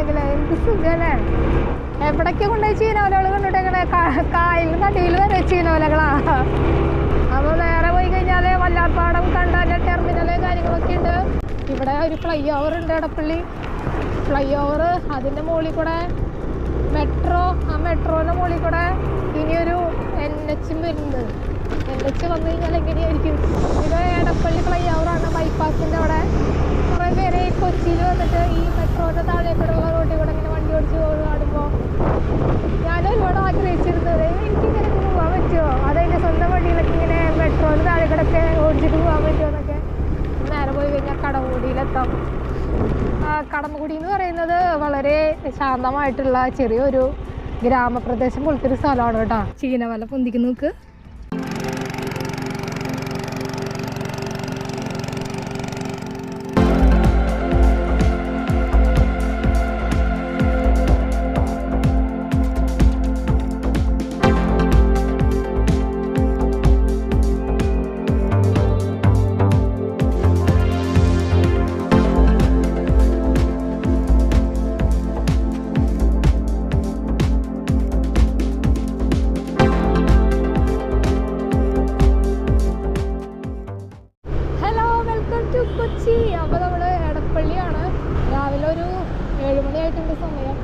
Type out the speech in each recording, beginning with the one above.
ഉണ്ടെങ്കിൽ എന്ത് സുഖല്ലേ. എവിടേക്ക് കൊണ്ടുപോയി ചീനോലകൾ കണ്ടിട്ട് എങ്ങനെ കായലിന് നടുവിൽ വരെ ചീനോലകളാ. അപ്പോൾ നേരെ പോയി കഴിഞ്ഞാൽ വല്ലാർപാടം കണ്ടാൽ ടെർമിനല് കാര്യങ്ങളൊക്കെ ഉണ്ട്. ഇവിടെ ഒരു ഫ്ലൈ ഓവർ ഉണ്ട്, എടപ്പള്ളി ഫ്ലൈ ഓവർ. അതിൻ്റെ മുകളിൽ കൂടെ മെട്രോ, ആ മെട്രോൻ്റെ മുകളിൽ കൂടെ ഇനിയൊരു NH വരുന്നത്. NH വന്നു കഴിഞ്ഞാൽ എങ്ങനെയായിരിക്കും. ഇത് എടപ്പള്ളി ഫ്ലൈ ഓവറാണ്, ബൈപ്പാസിൻ്റെ അവിടെ. കുറേ പേര് കൊച്ചിയിൽ വന്നിട്ട് ഈ മെട്രോൻ്റെ താഴേക്കൂടെയുള്ള റോഡിൽ കൂടെ ഇങ്ങനെ വണ്ടി ഓടിച്ച് കാണുമ്പോൾ ഞാൻ ഒരുപാട് ആഗ്രഹിച്ചിരുന്നത് എനിക്കിങ്ങനെ പോകാൻ പറ്റുമോ, അതെൻ്റെ സ്വന്തം വണ്ടിയിലൊക്കെ ഇങ്ങനെ മെട്രോൻ്റെ താഴേക്കൂടെയൊക്കെ ഓടിച്ചിട്ട് പോകാൻ പറ്റുമോ എന്നൊക്കെ. നേരെ പോയി കഴിഞ്ഞാൽ കടമുടിയിലെത്താം. കടമുടി എന്ന് പറയുന്നത് വളരെ ശാന്തമായിട്ടുള്ള ചെറിയൊരു ഗ്രാമപ്രദേശം പോലത്തെ ഒരു സ്ഥലമാണ് കേട്ടോ. ചീനവല പൊന്തിക്ക് നോക്ക്. കൊച്ചി. അപ്പോൾ നമ്മൾ എടപ്പള്ളിയാണ്. രാവിലെ ഒരു 7 മണിയായിട്ടുണ്ട് സമയം.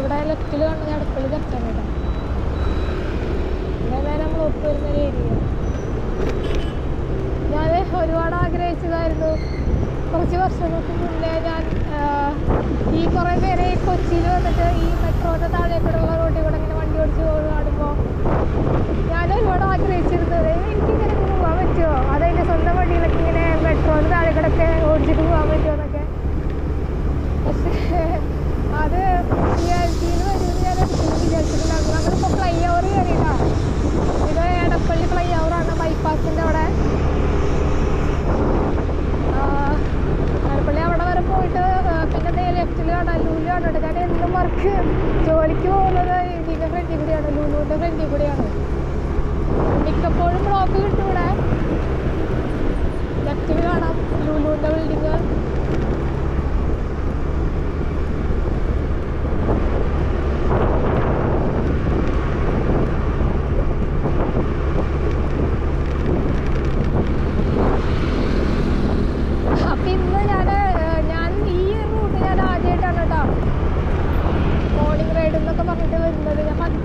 ഇവിടെ ലെഫ്റ്റിൽ കാണുന്ന എടപ്പള്ളി തെറ്റാണ് കേട്ടോ. ഇവിടെ നമ്മൾ ഒപ്പ് വരുന്നൊരു ഏരിയ. ഞാൻ ഒരുപാട് ആഗ്രഹിച്ചതായിരുന്നു. കുറച്ച് വർഷങ്ങൾക്ക് മുന്നേ ഞാൻ ഈ കുറേ പേര് കൊച്ചിയിൽ വന്നിട്ട് ഈ മെട്രോൻ്റെ താഴേക്കൂടെയുള്ള റോഡിൽ കൂടെ ഇങ്ങനെ വണ്ടി ഓടിച്ച് കാണുമ്പോൾ ഞാൻ ഒരുപാട് ആഗ്രഹിച്ചിരുന്നത് എനിക്കിങ്ങനെ പോകാൻ പറ്റുമോ, അതെൻ്റെ സ്വന്തം വണ്ടിയിലൊക്കെ ഇങ്ങനെ മെട്രോൻ്റെ താഴേക്കൂടെയൊക്കെ ഓടിച്ചിട്ട് പോകാൻ പറ്റുമോ എന്നൊക്കെ. പക്ഷേ അത് റിയാലിറ്റിയിൽ വരുമെന്ന് ഞാൻ ഒരിക്കലും വിചാരിച്ചിട്ടുണ്ടായിരുന്നു. നമ്മളിപ്പോൾ ഫ്ലൈ ഓവർ കയറിയിട്ടാണ്. ഇത് എടപ്പള്ളി ഫ്ലൈ ഓവറാണ്, ബൈപ്പാസിൻ്റെ അവിടെ. എടപ്പള്ളി അവിടെ വരെ പോയിട്ട് പിന്നെ ലെഫ്റ്റിൽ കാണാം ലൂലു കണ്ടിട്ട്. ഞാൻ എന്നും വർക്ക് ജോലിക്ക് പോകുന്നത് ഇതിൻ്റെ ഫ്രണ്ടിൽ കൂടിയാണ്, ലൂലുവിൻ്റെ ഫ്രണ്ടിൽ കൂടിയാണ്. മിക്കപ്പോഴും ബ്ലോക്ക് കിട്ടും ഇവിടെ. ലെഫ്റ്റിൽ കാണാം ലൂലുവിൻ്റെ ബിൽഡിങ്.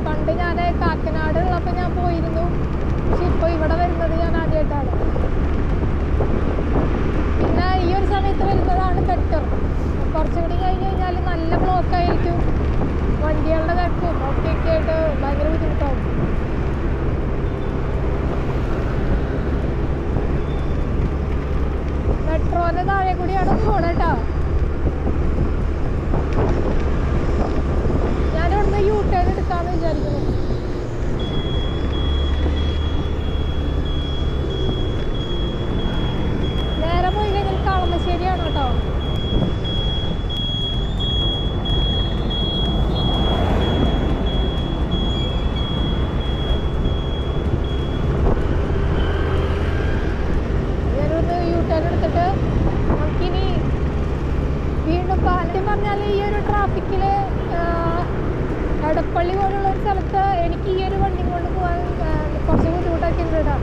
പണ്ട് ഞാൻ കാക്കനാട് ഉള്ളപ്പോൾ ഞാൻ പോയിരുന്നു. പക്ഷെ ഇപ്പോൾ ഇവിടെ വരുന്നത് ഞാൻ ആദ്യമായിട്ടാണ്. പിന്നെ ഈ ഒരു സമയത്ത് വരുന്നതാണ് ബെറ്റർ. കുറച്ചുകൂടി കഴിഞ്ഞ് കഴിഞ്ഞാൽ നല്ല ബ്ലോക്കായിരിക്കും. വണ്ടികളുടെ തിരക്കും ഒക്കെയൊക്കെ ആയിട്ട് ഭയങ്കര ബുദ്ധിമുട്ടാവും. മെട്രോൻ്റെ താഴെ കൂടിയാണ് പോണേട്ടോ. ഞാനിവിടുന്ന് U-turn എടുക്കാമെന്ന് വിചാരിക്കുന്നു. നേരെ പോയി കഴിഞ്ഞാൽ കളമശ്ശേരിയാണ് കേട്ടോ. ഞാനിവിടുന്ന് U-turn എടുത്തിട്ട് നമുക്കിനി വീണ്ടും പാലം പറഞ്ഞാൽ ഈ ഒരു ട്രാഫിക്കിൽ എടപ്പള്ളി പോലുള്ള ഒരു സ്ഥലത്ത് എനിക്ക് ഈ ഒരു വണ്ടി കൊണ്ട് പോകാൻ കുറച്ച് ബുദ്ധിമുട്ടൊക്കെ ഉണ്ട് കേട്ടോ.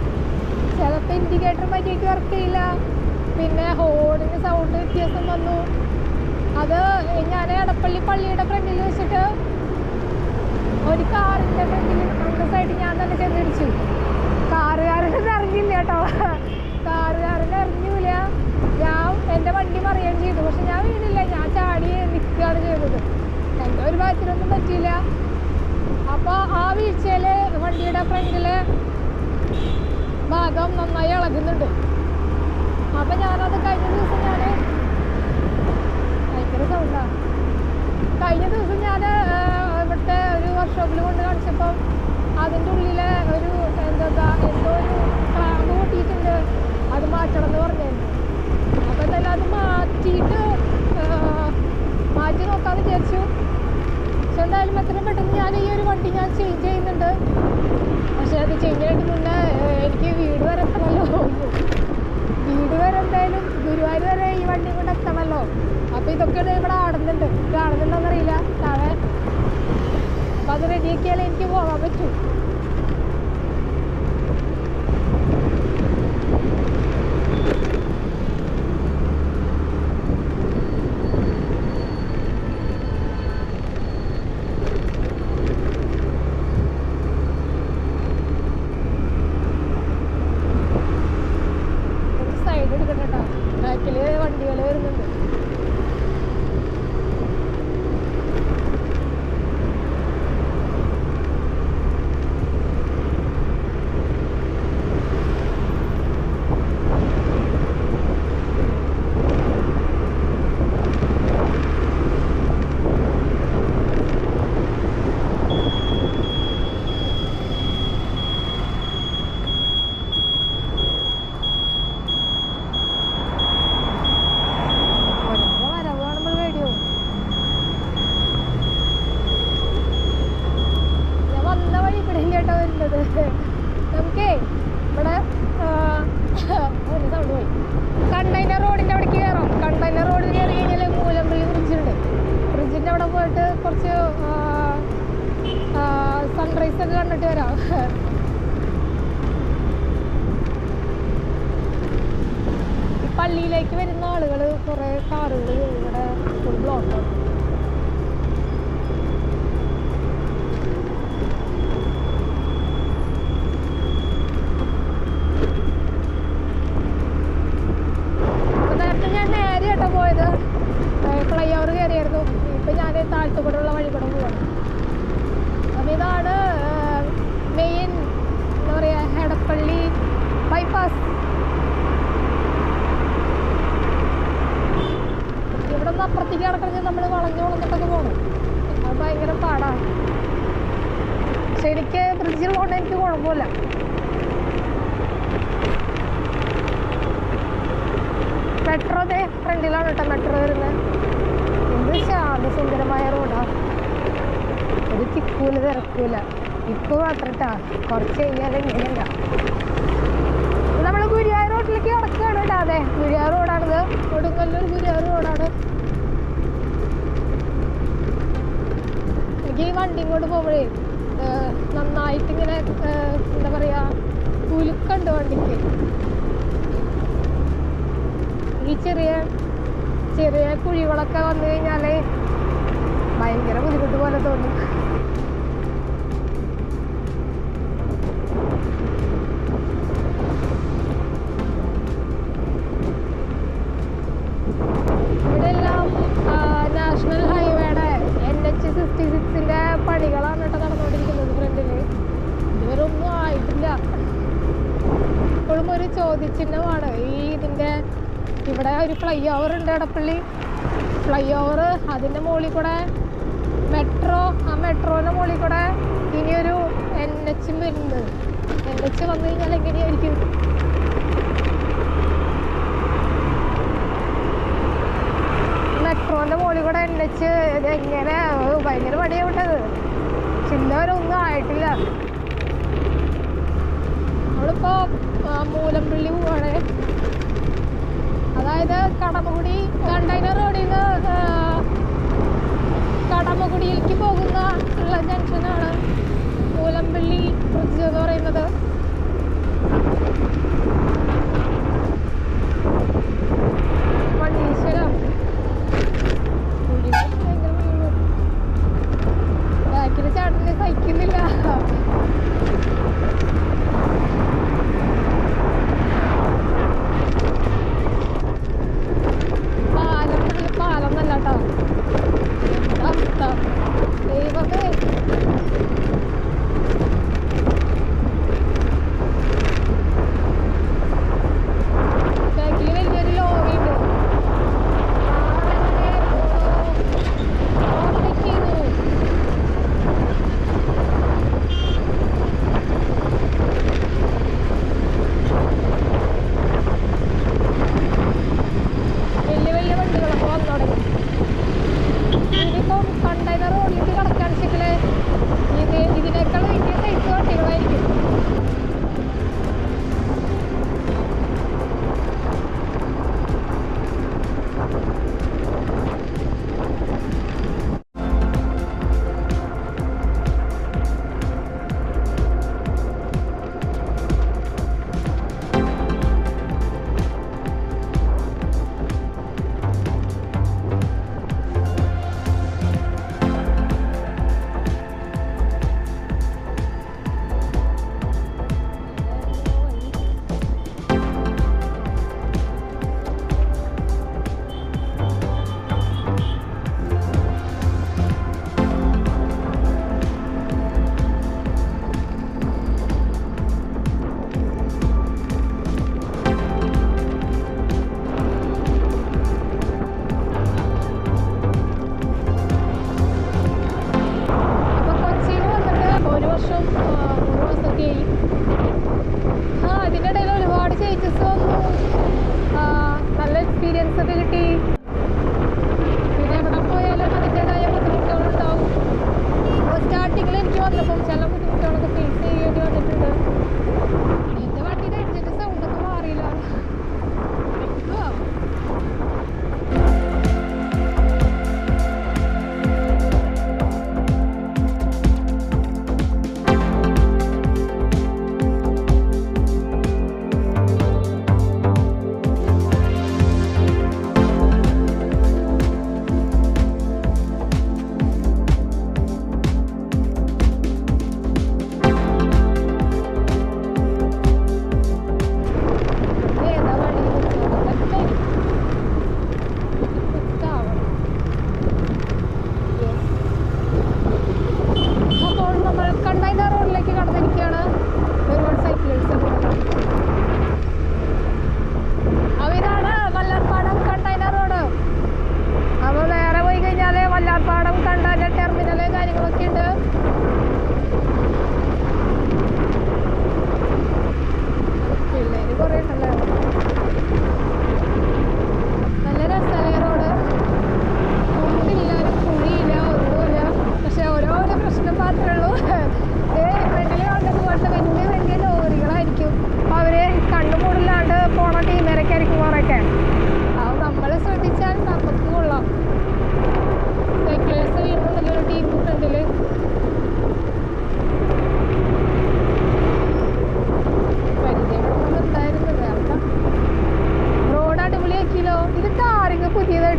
ചിലപ്പോൾ ഇൻഡിക്കേറ്റർ മാറ്റിയിട്ട് വർക്ക് ചെയ്യില്ല, പിന്നെ ഹോണിന് സൗണ്ട് വ്യത്യാസം വന്നു. അത് ഞാൻ എടപ്പള്ളി പള്ളിയുടെ ഫ്രണ്ടിൽ വെച്ചിട്ട് ഒരു കാറിൻ്റെ ഫ്രണ്ടിൽ ഫ്രണ്ട് സൈഡ് ഞാൻ തന്നെ ചെന്നിടിച്ചു. കാറുകാരൻ അറിഞ്ഞില്ല കേട്ടോ. കാറുകാരൻ അറിഞ്ഞില്ല. ഞാൻ എൻ്റെ വണ്ടി മറിയുകയും ചെയ്തു. പക്ഷെ ഞാൻ വീണില്ല, ഞാൻ ചാടി നിൽക്കുകയാണ് ചെയ്തത്. എൻ്റെ ഒരു ഭാഗത്തിനൊന്നും പറ്റിയില്ല. അപ്പോൾ ആ വീഴ്ചയിൽ വണ്ടിയുടെ ഫ്രണ്ടിലെ ഭാഗം നന്നായി ഇളകുന്നുണ്ട്. അപ്പം ഞാനത് കഴിഞ്ഞ ദിവസം ഞാൻ ഭയങ്കര സൗണ്ടാണ്. ഞാൻ ചേഞ്ച് ചെയ്യുന്നുണ്ട്. പക്ഷെ അത് ചേഞ്ച് ചെയ്യാനായിട്ട് മുന്നേ എനിക്ക് വീട് വരെ എത്തണമല്ലോ. വീട് വരെ എന്തായാലും ഗുരുവായൂർ വരെ ഈ വണ്ടി കൊണ്ട് എത്തണമല്ലോ. അപ്പോൾ ഇതൊക്കെ ഇവിടെ ആടുന്നുണ്ട്. ഇത് ആടുന്നുണ്ടോയെന്നറിയില്ല താഴെ. അപ്പോൾ അത് റെഡിയാക്കിയാലേ എനിക്ക് പോകാൻ പറ്റൂ. വണ്ടികൾ വരുന്നുണ്ട്. നമുക്കേ ഇവിടെ സൗണ്ട് പോയി. കണ്ടെയ്നർ റോഡിൻ്റെ അവിടേക്ക് കയറാം. കണ്ടെയ്നർ റോഡിൽ കയറി കഴിഞ്ഞാൽ മൂലമ്പള്ളി ബ്രിഡ്ജുണ്ട്. ബ്രിഡ്ജിൻ്റെ അവിടെ പോയിട്ട് കുറച്ച് സൺറൈസ് ഒക്കെ കണ്ടിട്ട് വരാം. ഈ പള്ളിയിലേക്ക് വരുന്ന ആളുകൾ കുറേ കാറുകൾ ഇവിടെ ഫുൾ ബ്ലോക്കാണ്. പോയത് ഫ്ലൈ ഓവർ കയറിയായിരുന്നു. ഇപ്പം ഞാൻ താഴത്തുകൂടെയുള്ള വഴി കൂടെ പോവാണ്. അപ്പം ഇതാണ് മെയിൻ എന്താ പറയുക എടപ്പള്ളി ബൈപ്പാസ്. ഇവിടെ നിന്ന് അപ്പുറത്തേക്ക് കിടക്കണമെങ്കിൽ നമ്മൾ വളഞ്ഞു വളഞ്ഞിട്ടൊക്കെ പോകണം. അത് ഭയങ്കര പാടാണ്. പക്ഷെ എനിക്ക് ബ്രിഡ്ജിൽ പോകേണ്ട എനിക്ക് കുഴപ്പമില്ല. മെട്രോ ദേ ഫ്രണ്ടിലാണ് കേട്ടോ മെട്രോ വരുന്നത്. എന്ത് ശാന്തസുന്ദരമായ റോഡാണ്. ഒരു തിക്കൂല തിരക്കൂല. ഇപ്പോൾ മാത്രം കേട്ടോ, കുറച്ച് കഴിഞ്ഞാൽ എങ്ങനെയല്ല. നമ്മൾ ഗുരുവായൂർ റോഡിലേക്ക് കിടക്കുകയാണ് കേട്ടോ. അതെ, ഗുരുവായൂർ റോഡാണിത്. കൊടുങ്ങല്ലൂർ ഗുരുവായൂർ റോഡാണ്. എനിക്ക് ഈ വണ്ടി ഇങ്ങോട്ട് പോകുമ്പോഴേ നന്നായിട്ടിങ്ങനെ എന്താ പറയുക കുലുക്കുണ്ട് വണ്ടിക്ക്. ഈ ചെറിയ ചെറിയ കുഴികളൊക്കെ വന്നു കഴിഞ്ഞാൽ ഭയങ്കര ബുദ്ധിമുട്ട് പോലെ തോന്നും. ഇവിടെ എല്ലാം നാഷണൽ ഹൈവേയുടെ NH-66 പണികളാണ് കേട്ടോ നടന്നുകൊണ്ടിരിക്കുന്നത് ഫ്രണ്ടിൽ. ഇതുവരെ ഒന്നും ആയിട്ടില്ല. ഇപ്പോഴും ഒരു ചോദ്യചിഹ്നമാണ് ഈ ഇതിൻ്റെ. ഇവിടെ ഒരു ഫ്ലൈ ഓവർ ഉണ്ട് എടപ്പള്ളി ഫ്ലൈ ഓവർ. അതിൻ്റെ മുകളിൽ കൂടെ മെട്രോ, ആ മെട്രോൻ്റെ മുകളിൽ കൂടെ ഇനിയൊരു NH വരുന്നത്. NH വന്നു കഴിഞ്ഞാൽ എങ്ങനെയായിരിക്കും? മെട്രോൻ്റെ മുകളിൽ കൂടെ NH ഇതെങ്ങനെ ഭയങ്കര പണിയാണ് വിട്ടത്. ചിന്നവരെ ഒന്നും ആയിട്ടില്ല. നമ്മളിപ്പോൾ മൂലമ്പള്ളി പോവാണ്. അതായത് കടമക്കുടി കണ്ടെയ്നർ റോഡിൽ നിന്ന് കടമക്കുടിയിലേക്ക് പോകുന്ന ഉള്ള ജംഗ്ഷനാണ് മൂലമ്പള്ളി ബ്രിഡ്ജ് എന്ന് പറയുന്നത്. മണ്ണീശ്വരം ബാക്കിൽ ചാട്ടിന് സഹിക്കുന്നില്ല. പാലം നല്ല കേട്ടോ അവസ്ഥ. ദൈവമേ, ബാക്കിൽ വലിയൊരു ലോറിയുണ്ട്.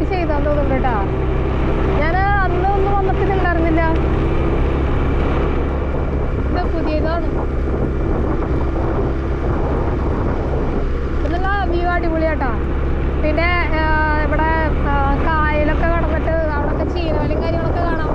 വേണ്ടി ചെയ്താന്ന് തോന്നുന്നു കേട്ടാ. ഞാൻ അന്ന് ഒന്നും വന്നപ്പോൾ ഇതുണ്ടായിരുന്നില്ല. ഇത് പുതിയതാണ്. ഇതെല്ല വ്യൂ അടിപൊളിയാട്ടാ. പിന്നെ ഇവിടെ കായലൊക്കെ കടന്നിട്ട് അവിടെയൊക്കെ ചീനവലയും കാര്യങ്ങളൊക്കെ കാണാം.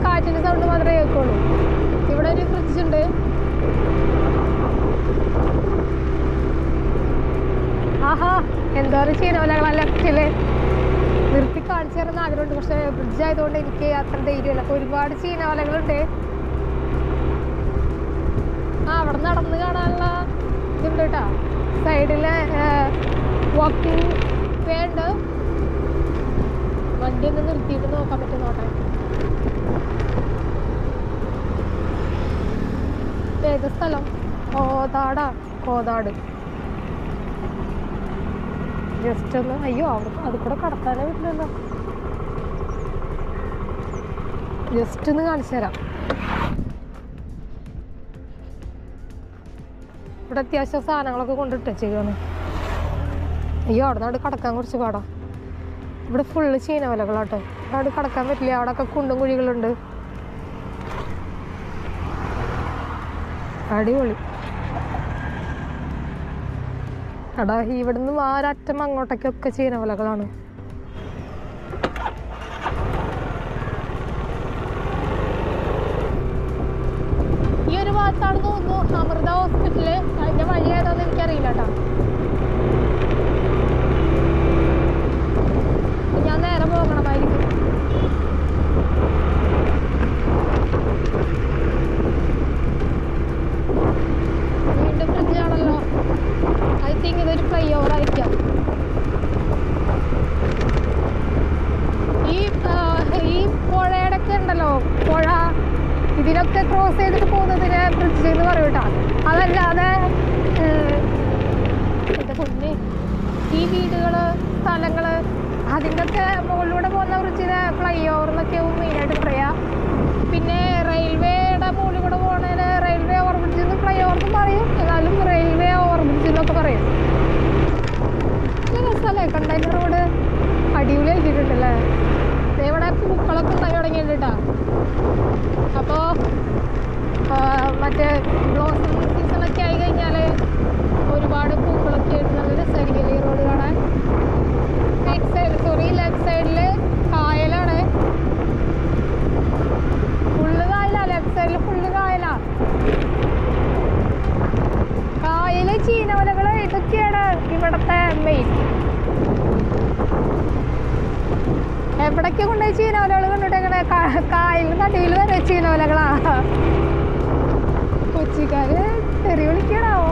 കാറ്റിൻ്റെ സൗണ്ട് മാത്രമേ കേൾക്കുള്ളൂ. ഇവിടെ ഒരു ഫ്രിഡ്ജ് ഉണ്ട്. ആഹാ, എന്തോ ചീനവലകളാ ലെഫ്റ്റില് നിർത്തി കാണിച്ചു തരുന്ന ആഗ്രഹമുണ്ട്. പക്ഷെ ഫ്രിഡ്ജ് ആയതുകൊണ്ട് എനിക്ക് അത്ര ധൈര്യമില്ല. അപ്പോൾ ഒരുപാട് ചീനവലകളുണ്ട്. അവിടെ നടന്ന് കാണാനുള്ള ഇതുണ്ട് കേട്ടോ. സൈഡില് വാക്കിംഗ് വേ ഉണ്ട്. വണ്ടി ഒന്ന് നിർത്തിയിട്ട് നോക്കാൻ പറ്റും. നോട്ടെ, ഏത് സ്ഥലം? കോതാട്. ജസ്റ്റ് ഒന്ന്, അയ്യോ അത് കൂടെ കടത്താനേ പറ്റില്ലല്ലോ. ജസ്റ്റ് ഒന്ന് കാണിച്ചു തരാം. ഇവിടെ അത്യാവശ്യം സാധനങ്ങളൊക്കെ കൊണ്ടിട്ടേക്കാണ്. അയ്യോ, അവിടെ നാട് കടക്കാൻ കുറച്ച് പാടാ. ഇവിടെ ഫുള്ള് ചീനവലകളാട്ടോ. അവിടെ കടക്കാൻ പറ്റില്ല. അവിടെയൊക്കെ കുണ്ടും കുഴികളുണ്ട്. അടിപൊളി. എടാ, ഇവിടുന്ന് ആരറ്റം അങ്ങോട്ടേക്കൊക്കെ ചീനവലകളാണ്. ഈ ഒരു ഭാഗത്താണെന്ന് തോന്നുന്നു അമൃത ഹോസ്പിറ്റല്. അതിന്റെ വഴി ഏതാന്ന് എനിക്കറിയില്ല കേട്ടോ. ഞാൻ നേരെ പോകണമായിരിക്കും. വീണ്ടും ഫ്രിഡ്ജാണല്ലോ. ഐ തിങ്ക് ഇതൊരു ഫ്ലൈ ഓവർ ആയിരിക്കാം. ഈ പുഴയുടെ ഒക്കെ ഉണ്ടല്ലോ, പുഴ ഇതിനൊക്കെ ക്രോസ് ചെയ്തിട്ട് പോകുന്നതിന് ഫ്രിഡ്ജ് എന്ന് പറയും കേട്ടോ. അതല്ലാതെ എൻ്റെ കുഞ്ഞ് ഈ വീടുകള്, സ്ഥലങ്ങള്, അതിൻ്റെ ഒക്കെ മുകളിലൂടെ പോകുന്ന ഫ്രിഡ്ജിനെ ഫ്ലൈ ഓവർ എന്നൊക്കെയാവും മെയിനായിട്ട് പറയാം. പിന്നെ റെയിൽവേയുടെ മുകളിൽ കൂടെ പോകുന്നതിന് റെയിൽവേ ഓവർ ബ്രിഡ്ജ് എന്ന്, ഫ്ലൈ ഓവർ എന്ന് പറയും. എന്നാലും റെയിൽവേ ഓവർ ബ്രിഡ്ജ് എന്നൊക്കെ പറയും. രസമല്ലേ കണ്ടെയ്നർ റോഡ്? അടിപൊളി ആക്കിയിട്ടുണ്ടല്ലേ. ഇവിടെ പൂക്കളൊക്കെ ഉണ്ടായി തുടങ്ങിയിട്ടുണ്ട് കേട്ടോ. അപ്പോൾ മറ്റേ ബ്ലോസം സീസണൊക്കെ ആയി കഴിഞ്ഞാൽ ഒരുപാട് പൂക്കളൊക്കെ ആയിട്ട് നല്ല രസമായിരിക്കും ഈ റോഡ് കാണാൻ. ലെഫ്റ്റ് സൈഡിൽ കായലാണ്. ഫുള്ള് കായലാ. ലെഫ്റ്റ് സൈഡിൽ ഫുള്ള് കായലാ. കായല്, ചീനവലകൾ, ഇതൊക്കെയാണ് ഇവിടത്തെ മെയിൻ. എവിടേക്ക് കൊണ്ടുപോയി ചീനവലകൾ കണ്ടിട്ട് എങ്ങനെ കായലിന് നടുവിൽ വരെ ചീനവലകളാ. കൊച്ചിക്കാര് തെറി വിളിക്കണാവോ?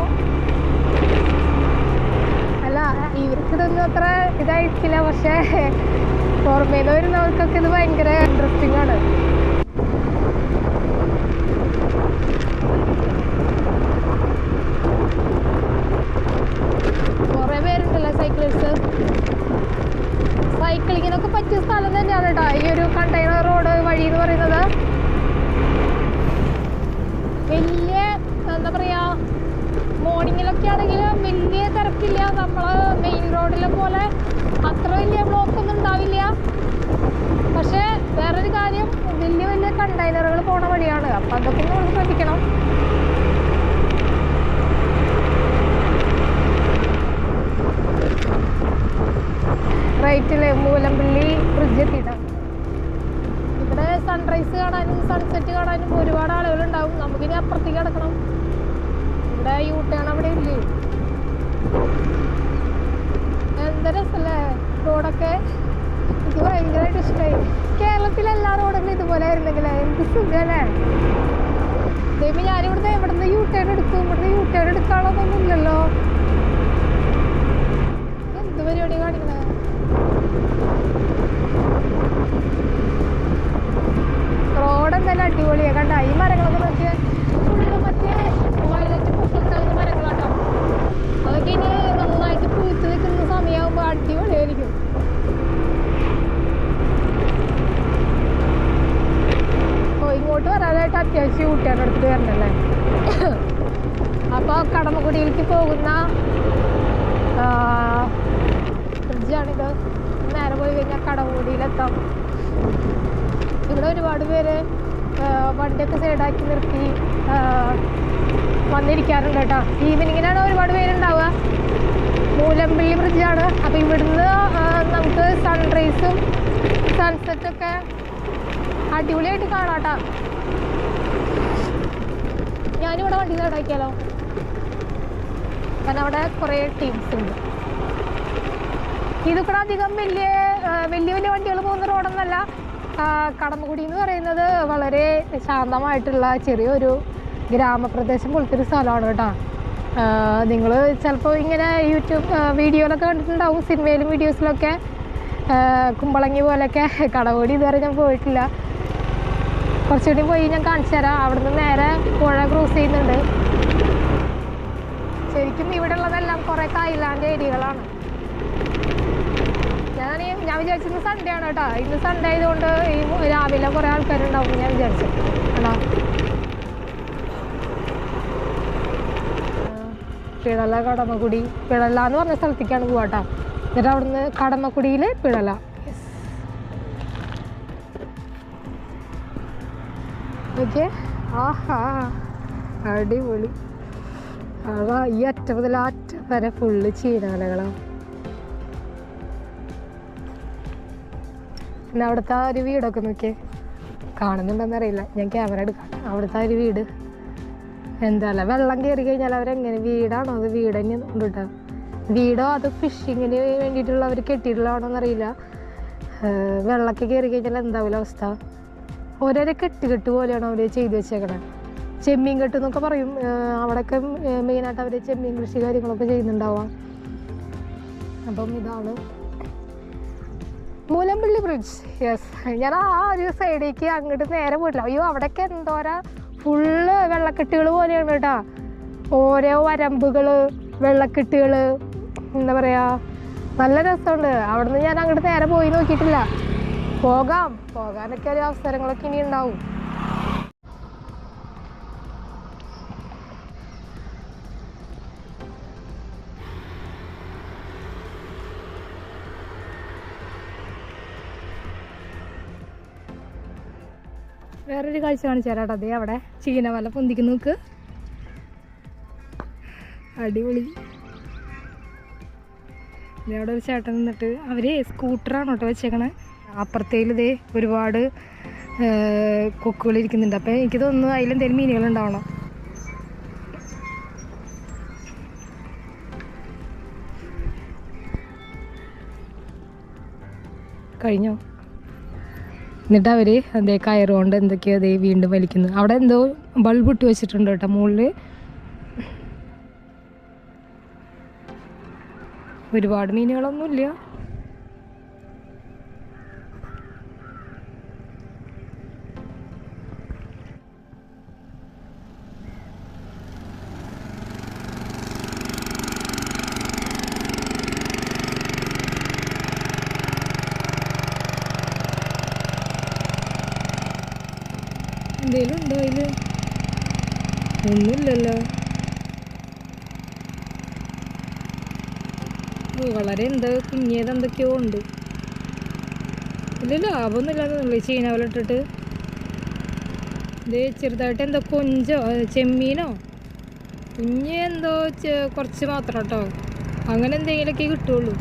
അല്ല, ഇവർക്ക് ഇതൊന്നും അത്ര ഇതായിരിക്കില്ല. പക്ഷേ പുറമേന്ന് വരുന്നവർക്കൊക്കെ ഇത് ഭയങ്കര ഇൻട്രസ്റ്റിംഗ് ആണ്. കുറേ പേരുണ്ടല്ലോ സൈക്ലിസ്റ്റ്. സൈക്ലിങ്ങിനൊക്കെ പറ്റിയ സ്ഥലം തന്നെയാണ് കേട്ടോ ഈ ഒരു കണ്ടെയ്നർ റോഡ് വഴി എന്ന് പറയുന്നത്. വലിയ എന്താ പറയാ, മോർണിംഗിലൊക്കെ ആണെങ്കിൽ വലിയ തിരക്കില്ല. നമ്മൾ മെയിൻ റോഡിലെ പോലെ അത്ര വലിയ ബ്ലോക്ക് ഒന്നും ഉണ്ടാവില്ല. പക്ഷേ വേറൊരു കാര്യം, വലിയ വലിയ കണ്ടെയ്നറുകൾ പോണ വഴിയാണ്. അപ്പം അതൊക്കെ നമ്മൾ ശ്രദ്ധിക്കണം. റൈറ്റില് മൂലമ്പള്ളി ബ്രിഡ്ജ് എത്തിയിട്ടാണ്. ഇവിടെ സൺറൈസ് കാണാനും സൺസെറ്റ് കാണാനും ഒരുപാട് ആളുകളുണ്ടാവും. നമുക്കിനി അപ്പുറത്തേക്ക് കിടക്കണം. ഇവിടെ യൂട്ടേൺ അവിടെ ഇല്ലേ. എന്ത് രസല്ലേ റോഡൊക്കെ. എനിക്ക് ഭയങ്കരമായിട്ട് ഇഷ്ടമായി. കേരളത്തിലെ എല്ലാ റോഡുകളും ഇതുപോലെ ആയിരുന്നെങ്കിലേ എന്ത് സുഖല്ലേ. ദൈവം ഞാനിവിടുന്ന് എവിടുന്ന് യൂട്ടേൺ എടുക്കും. ഇവിടുന്ന് യൂട്ടേൺ എടുക്കാനുള്ളതൊന്നും ഇല്ലല്ലോ. എന്ത് പരിപാടി കാണിക്കണേ. അത്യാവശ്യം ഊട്ടിയുടെ അടുത്ത് വരണല്ലേ. അപ്പോൾ കടമക്കുടിയിലേക്ക് പോകുന്ന ബ്രിഡ്ജാണിത്. നേരെ പോയി കഴിഞ്ഞാൽ കടമക്കുടിയിലെത്താം. ഇവിടെ ഒരുപാട് പേര് വണ്ടിയൊക്കെ സൈഡാക്കി നിർത്തി വന്നിരിക്കാറുണ്ട് കേട്ടോ. ഈവനിങ്ങിനാണ് ഒരുപാട് പേരുണ്ടാവുക. മൂലമ്പള്ളി ബ്രിഡ്ജാണ്. അപ്പോൾ ഇവിടുന്ന് നമുക്ക് സൺറൈസും സൺസെറ്റൊക്കെ അടിപൊളിയായിട്ട് കാണാം കേട്ടോ. ഞാനിവിടെ വണ്ടി സൈഡാക്കിയാലോ, കാരണം അവിടെ കുറേ ടീംസ് ഉണ്ട്. ഇതൊക്കെ അധികം വലിയ വണ്ടികൾ പോകുന്ന റോഡൊന്നല്ല. കടമക്കുടി എന്ന് പറയുന്നത് വളരെ ശാന്തമായിട്ടുള്ള ചെറിയൊരു ഗ്രാമപ്രദേശം പോലത്തെ ഒരു സ്ഥലമാണ് കേട്ടോ. നിങ്ങൾ ചിലപ്പോൾ ഇങ്ങനെ യൂട്യൂബ് വീഡിയോയിലൊക്കെ കണ്ടിട്ടുണ്ടാവും, സിനിമയിലും വീഡിയോസിലൊക്കെ. കുമ്പളങ്ങി പോലെയൊക്കെ. കടമക്കുടി ഇതുവരെ ഞാൻ പോയിട്ടില്ല. കുറച്ചുകൂടി പോയി ഞാൻ കാണിച്ചു തരാം. അവിടുന്ന് നേരെ പുഴ ക്രോസ് ചെയ്യുന്നുണ്ട്. ശരിക്കും ഇവിടെ ഉള്ളതെല്ലാം കുറേ തായ്ലാൻഡ് ഏരിയകളാണ്. ഞാൻ വിചാരിച്ചിരുന്ന സൺഡേ ആണ് കേട്ടോ. ഇന്ന് സൺഡേ ആയതുകൊണ്ട് ഈ രാവിലെ കുറേ ആൾക്കാരുണ്ടാവും ഞാൻ വിചാരിച്ചു കേട്ടോ. പിഴല കടമക്കുടി, പിഴല എന്ന് പറഞ്ഞ സ്ഥലത്തേക്കാണ് പോവാ കേട്ടോ. എന്നിട്ട് അവിടുന്ന് കടമക്കുടിയിൽ പിഴല. ഓക്കെ. ആഹാ അടിപൊളി. അതാ ഈ അറ്റം മുതൽ അറ്റം വരെ ഫുള്ള് ചീനാലകളാണ്. പിന്നെ അവിടുത്തെ ആ ഒരു വീടൊക്കെ നോക്കിയേ, കാണുന്നുണ്ടെന്നറിയില്ല, ഞാൻ ക്യാമറ എടുക്കാം. അവിടുത്തെ ആ ഒരു വീട് എന്താല്ല, വെള്ളം കയറി കഴിഞ്ഞാൽ അവരെങ്ങനെ, വീടാണോ അത് വീട് തന്നെ ഉണ്ട് കേട്ടോ. വീടോ അത് ഫിഷിങ്ങിന് വേണ്ടിയിട്ടുള്ള അവർ കെട്ടിയിട്ടുള്ളതാണോ എന്നറിയില്ല. വെള്ളമൊക്കെ കയറി കഴിഞ്ഞാൽ എന്താവില്ല അവസ്ഥ. ഓരോരോ കെട്ട് പോലെയാണ് അവർ ചെയ്ത് വെച്ചേക്കണേ. ചെമ്മീൻ കെട്ട് എന്നൊക്കെ പറയും. അവിടെയൊക്കെ മെയിനായിട്ട് അവർ ചെമ്മീൻ കൃഷി കാര്യങ്ങളൊക്കെ ചെയ്യുന്നുണ്ടാവാം. അപ്പം ഇതാണ് മൂലമ്പള്ളി ബ്രിഡ്ജ്. യെസ്, ഞാൻ ആ ഒരു സൈഡിലേക്ക് അങ്ങോട്ട് നേരെ പോയിട്ടില്ല. അയ്യോ അവിടെയൊക്കെ എന്തോരാ ഫുള്ള് വെള്ളക്കെട്ടുകൾ പോലെയാണ് കേട്ടോ. ഓരോ വരമ്പുകൾ, വെള്ളക്കെട്ടുകൾ, എന്താ പറയുക, നല്ല രസമുണ്ട്. അവിടുന്ന് ഞാൻ അങ്ങോട്ട് നേരെ പോയി നോക്കിയിട്ടില്ല. പോകാനൊക്കെ ഒരു അവസരങ്ങളൊക്കെ ഇനി ഉണ്ടാവും. വേറൊരു കാഴ്ച കാണിച്ചു തരാട്ടോ. അതേ അവിടെ ചീനവല പൊന്തിക്ക് നോക്ക്, അടിപൊളി. ഇവിടെ ഒരു ചേട്ടൻ നിന്നിട്ട്, അവര് സ്കൂട്ടറാണ് കേട്ടോ വെച്ചേക്കണേ. അപ്പുറത്തേൽ ഇതേ ഒരുപാട് കൊക്കുകൾ ഇരിക്കുന്നുണ്ട്. അപ്പം എനിക്ക് തോന്നുന്നു അതിലെന്തെങ്കിലും മീനുകളുണ്ടാവണം. കഴിഞ്ഞോ? എന്നിട്ട് അവർ അതേ കയറുകൊണ്ട് എന്തൊക്കെയോ അതേ വീണ്ടും വലിക്കുന്നു. അവിടെ എന്തോ ബൾബ് ഇട്ട് വെച്ചിട്ടുണ്ട് കേട്ടോ മുകളിൽ. ഒരുപാട് മീനുകളൊന്നുമില്ല. എന്തേലും ഉണ്ടോ അതിൽ? ഒന്നുമില്ലല്ലോ. വളരെ എന്താ കുഞ്ഞേത് എന്തൊക്കെയോ ഉണ്ട്. ഇല്ല, ലാഭമൊന്നുമില്ലാതെ ചീനവല ഇട്ടിട്ട്. ഇത് ചെറുതായിട്ട് എന്തോ കൊഞ്ചോ ചെമ്മീനോ കുഞ്ഞ് എന്തോ കുറച്ച് മാത്രം കേട്ടോ. അങ്ങനെ എന്തെങ്കിലുമൊക്കെ കിട്ടുള്ളൂ.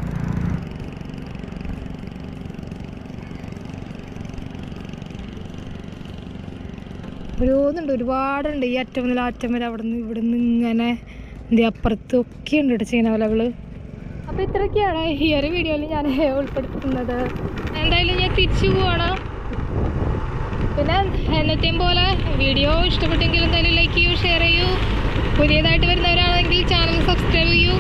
ഓരോന്നുണ്ട്, ഒരുപാടുണ്ട്. ഈ അറ്റം മുതൽ അറ്റം വരെ അവിടെ നിന്ന് ഇവിടെ നിന്ന് ഇങ്ങനെ എന്ത് അപ്പുറത്തൊക്കെ ഉണ്ട് കേട്ടോ ചീനവലകൾ. അപ്പോൾ ഇത്രയൊക്കെയാണ് ഈ ഒരു വീഡിയോയിൽ ഞാൻ ഉൾപ്പെടുത്തുന്നത്. എന്തായാലും ഞാൻ തിരിച്ചു പോവാണ്. പിന്നെ എന്നത്തെയും പോലെ വീഡിയോ ഇഷ്ടപ്പെട്ടെങ്കിൽ എന്തായാലും ലൈക്ക് ചെയ്യൂ, ഷെയർ ചെയ്യൂ. പുതിയതായിട്ട് വരുന്നവരാണെങ്കിൽ ചാനൽ സബ്സ്ക്രൈബ് ചെയ്യൂ.